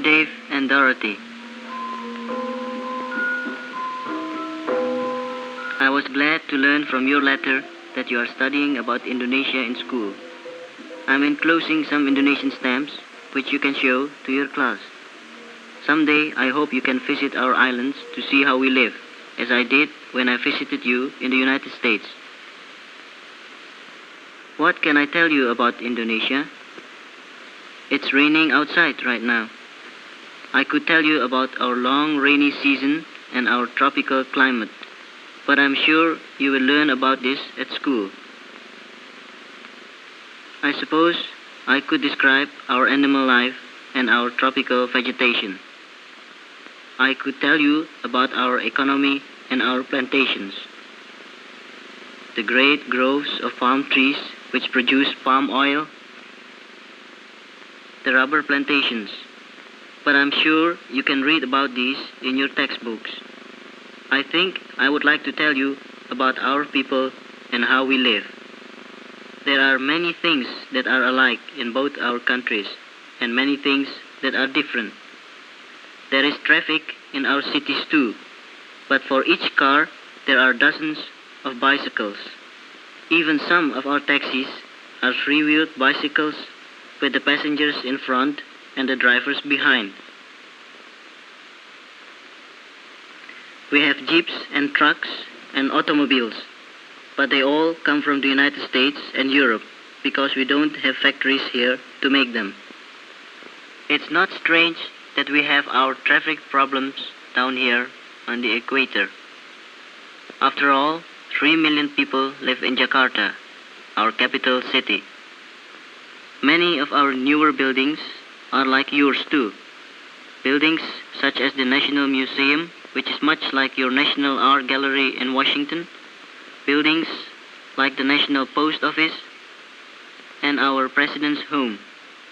Dave and Dorothy. I was glad to learn from your letter that you are studying about Indonesia in school. I'm enclosing some Indonesian stamps which you can show to your class. Someday I hope you can visit our islands to see how we live, as I did when I visited you in the United States. What can I tell you about Indonesia? It's raining outside right now. I could tell you about our long rainy season and our tropical climate, but I'm sure you will learn about this at school. I suppose I could describe our animal life and our tropical vegetation. I could tell you about our economy and our plantations. The great groves of palm trees which produce palm oil, the rubber plantations. But I'm sure you can read about these in your textbooks. I think I would like to tell you about our people and how we live. There are many things that are alike in both our countries and many things that are different. There is traffic in our cities too, but for each car there are dozens of bicycles. Even some of our taxis are three-wheeled bicycles with the passengers in front and the drivers behind. We have jeeps and trucks and automobiles, but they all come from the United States and Europe because we don't have factories here to make them. It's not strange that we have our traffic problems down here on the equator. After all, 3 million people live in Jakarta, our capital city. Many of our newer buildings are like yours too. Buildings such as the National Museum, which is much like your National Art Gallery in Washington. Buildings like the National Post Office and our President's home,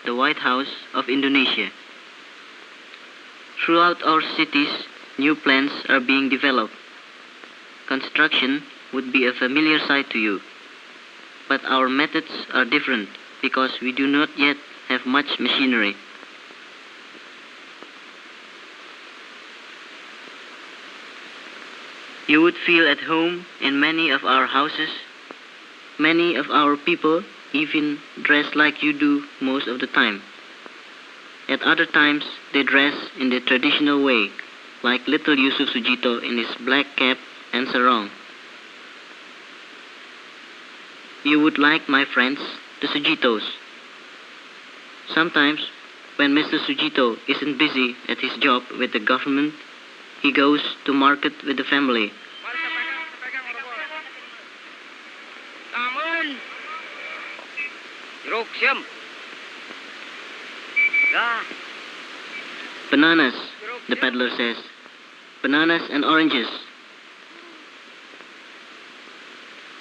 the White House of Indonesia. Throughout our cities, new plans are being developed. Construction would be a familiar sight to you, but our methods are different because we do not yet have much machinery. You would feel at home in many of our houses. Many of our people even dress like you do most of the time. At other times, they dress in the traditional way, like little Yusuf Sujito in his black cap and sarong. You would like my friends, the Sujitos. Sometimes, when Mr. Sujito isn't busy at his job with the government, he goes to market with the family. Bananas, the peddler says. Bananas and oranges.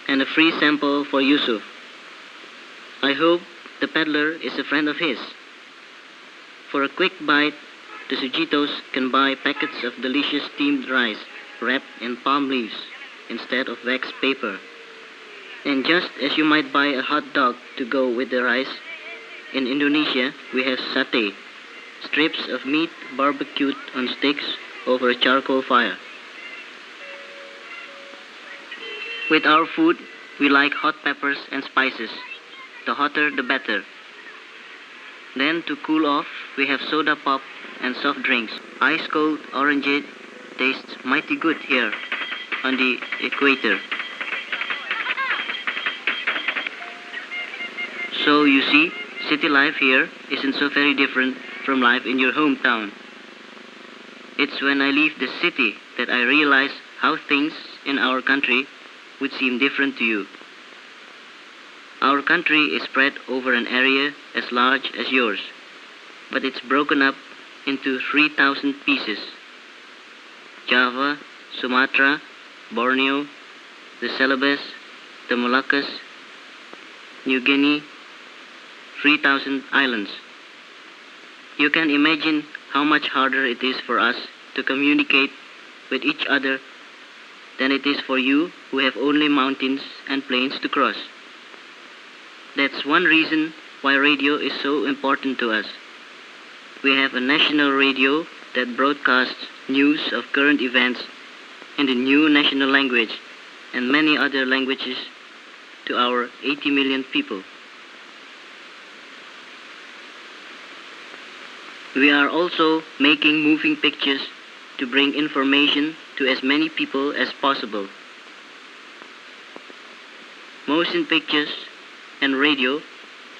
And a free sample for Yusuf. I hope the peddler is a friend of his. For a quick bite, the Sujitos can buy packets of delicious steamed rice wrapped in palm leaves instead of wax paper. And just as you might buy a hot dog to go with the rice, in Indonesia we have satay, strips of meat barbecued on sticks over a charcoal fire. With our food, we like hot peppers and spices. The hotter, the better. Then, to cool off, we have soda pop and soft drinks. Ice-cold orangeade tastes mighty good here on the equator. So, you see, city life here isn't so very different from life in your hometown. It's when I leave the city that I realize how things in our country would seem different to you. Our country is spread over an area as large as yours, but it's broken up into 3,000 pieces. Java, Sumatra, Borneo, the Celebes, the Moluccas, New Guinea, 3,000 islands. You can imagine how much harder it is for us to communicate with each other than it is for you who have only mountains and plains to cross. That's one reason why radio is so important to us. We have a national radio that broadcasts news of current events in the new national language and many other languages to our 80 million people. We are also making moving pictures to bring information to as many people as possible. Motion pictures and radio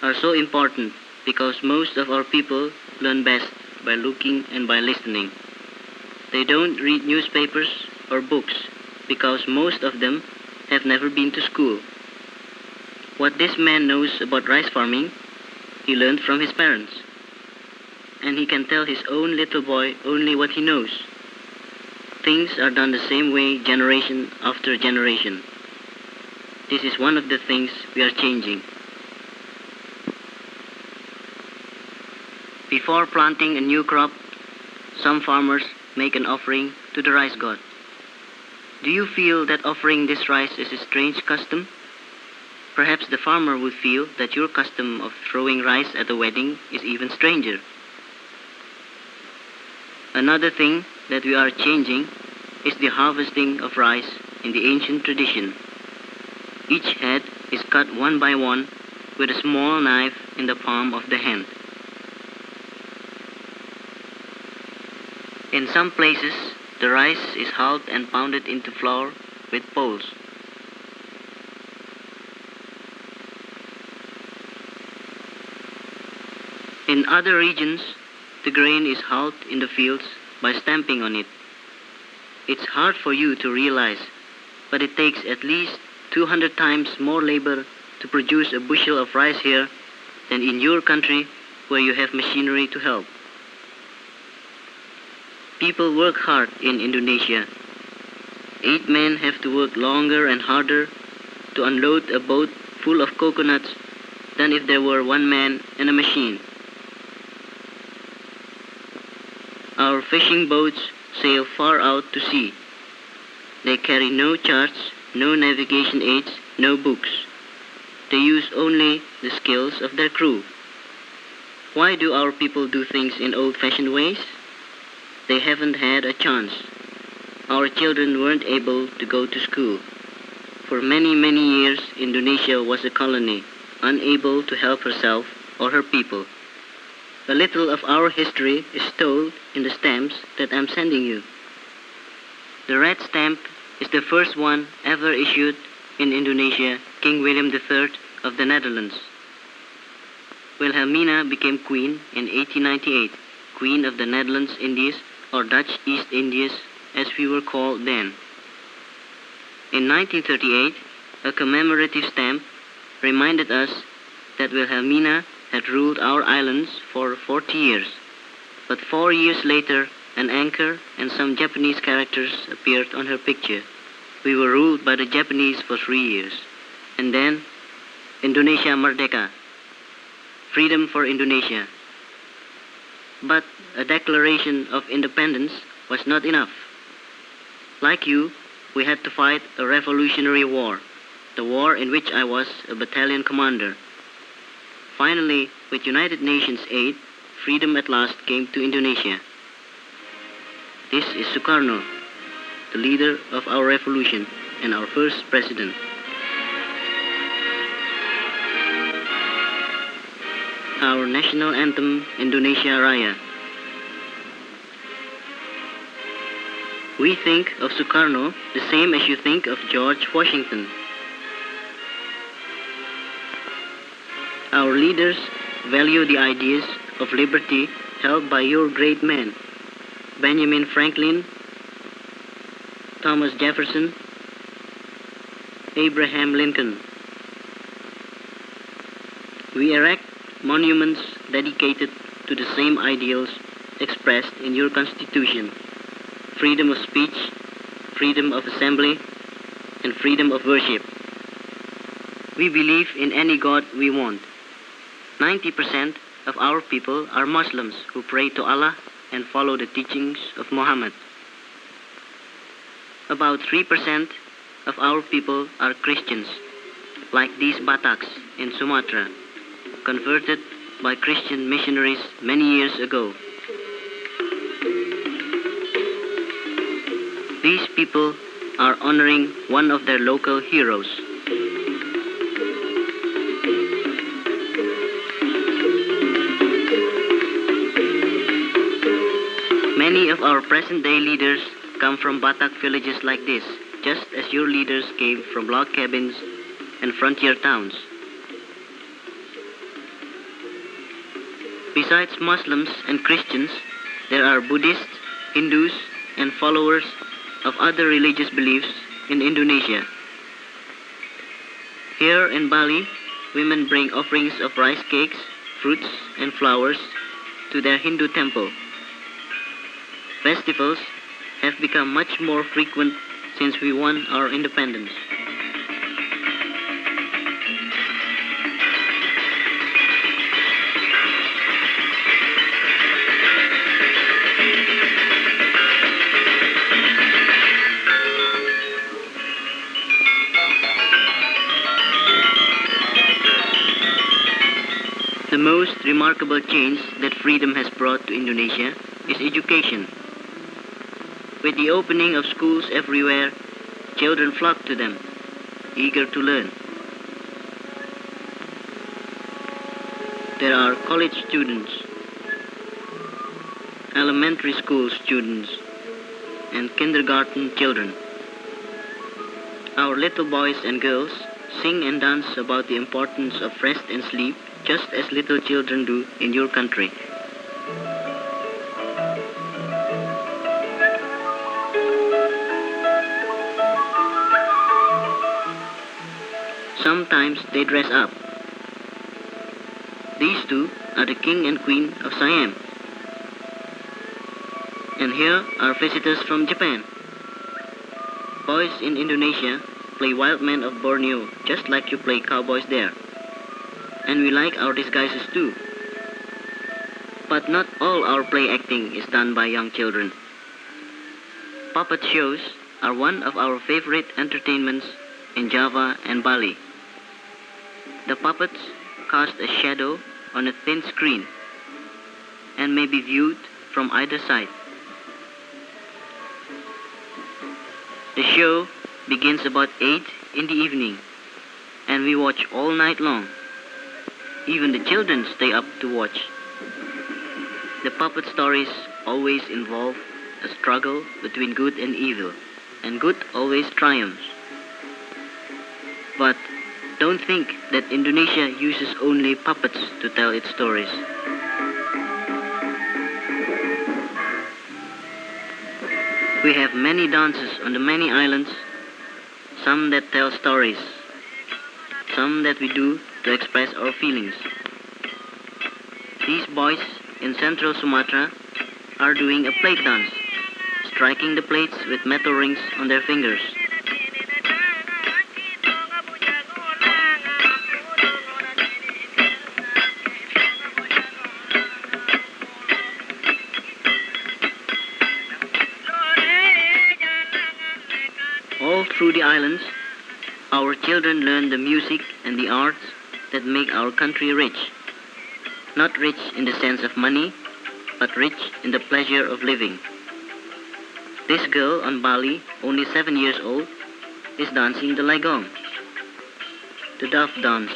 are so important because most of our people learn best by looking and by listening. They don't read newspapers or books because most of them have never been to school. What this man knows about rice farming, he learned from his parents. And he can tell his own little boy only what he knows. Things are done the same way generation after generation. This is one of the things we are changing. Before planting a new crop, some farmers make an offering to the rice god. Do you feel that offering this rice is a strange custom? Perhaps the farmer would feel that your custom of throwing rice at a wedding is even stranger. Another thing that we are changing is the harvesting of rice in the ancient tradition. Each head is cut one by one with a small knife in the palm of the hand. In some places, the rice is hulled and pounded into flour with poles. In other regions, the grain is hulled in the fields by stamping on it. It's hard for you to realize, but it takes at least 200 times more labor to produce a bushel of rice here than in your country where you have machinery to help. People work hard in Indonesia. 8 men have to work longer and harder to unload a boat full of coconuts than if there were 1 man and a machine. Our fishing boats sail far out to sea. They carry no charts, no navigation aids, no books. They use only the skills of their crew. Why do our people do things in old-fashioned ways? They haven't had a chance. Our children weren't able to go to school. For many, many years, Indonesia was a colony, unable to help herself or her people. A little of our history is told in the stamps that I'm sending you. The red stamp is the first one ever issued in Indonesia, King William III of the Netherlands. Wilhelmina became queen in 1898, Queen of the Netherlands Indies, or Dutch East Indies as we were called then. In 1938, a commemorative stamp reminded us that Wilhelmina had ruled our islands for 40 years. But 4 years later, an anchor and some Japanese characters appeared on her picture. We were ruled by the Japanese for 3 years. And then, Indonesia Merdeka. Freedom for Indonesia. But a declaration of independence was not enough. Like you, we had to fight a revolutionary war, the war in which I was a battalion commander. Finally, with United Nations aid, freedom at last came to Indonesia. This is Sukarno, the leader of our revolution and our first president. Our national anthem, Indonesia Raya. We think of Sukarno the same as you think of George Washington. Our leaders value the ideas of liberty held by your great men, Benjamin Franklin, Thomas Jefferson, Abraham Lincoln. We erect monuments dedicated to the same ideals expressed in your Constitution: freedom of speech, freedom of assembly, and freedom of worship. We believe in any God we want. 90% of our people are Muslims who pray to Allah and follow the teachings of Muhammad. About 3% of our people are Christians, like these Bataks in Sumatra, converted by Christian missionaries many years ago. These people are honoring one of their local heroes. Many of our present-day leaders come from Batak villages like this, just as your leaders came from log cabins and frontier towns. Besides Muslims and Christians, there are Buddhists, Hindus, and followers of other religious beliefs in Indonesia. Here in Bali, women bring offerings of rice cakes, fruits, and flowers to their Hindu temple. Festivals have become much more frequent since we won our independence. The most remarkable change that freedom has brought to Indonesia is education. With the opening of schools everywhere, children flock to them, eager to learn. There are college students, elementary school students, and kindergarten children. Our little boys and girls sing and dance about the importance of rest and sleep just as little children do in your country. Sometimes they dress up. These two are the king and queen of Siam. And here are visitors from Japan. Boys in Indonesia play wild men of Borneo just like you play cowboys there. And we like our disguises too. But not all our play acting is done by young children. Puppet shows are one of our favorite entertainments in Java and Bali. The puppets cast a shadow on a thin screen and may be viewed from either side. The show begins about 8 in the evening and we watch all night long. Even the children stay up to watch. The puppet stories always involve a struggle between good and evil, and good always triumphs. But don't think that Indonesia uses only puppets to tell its stories. We have many dances on the many islands, some that tell stories, some that we do to express our feelings. These boys in central Sumatra are doing a plate dance, striking the plates with metal rings on their fingers. All through the islands, our children learn the music and the arts that make our country rich. Not rich in the sense of money, but rich in the pleasure of living. This girl on Bali, only 7 years old, is dancing the Legong, the dove dance.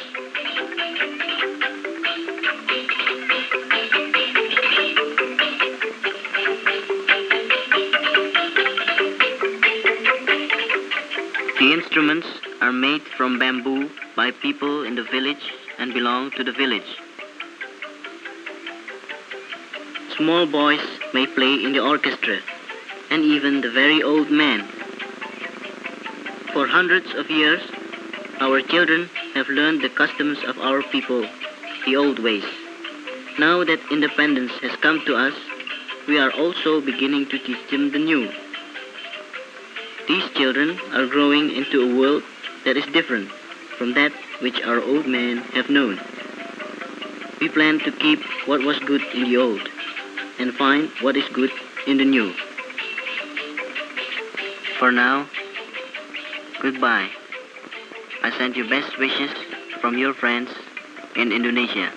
The instruments are made from bamboo by people in the village and belong to the village. Small boys may play in the orchestra, and even the very old men. For hundreds of years, our children have learned the customs of our people, the old ways. Now that independence has come to us, we are also beginning to teach them the new. These children are growing into a world that is different from that which our old men have known. We plan to keep what was good in the old and find what is good in the new. For now, goodbye. I send you best wishes from your friends in Indonesia.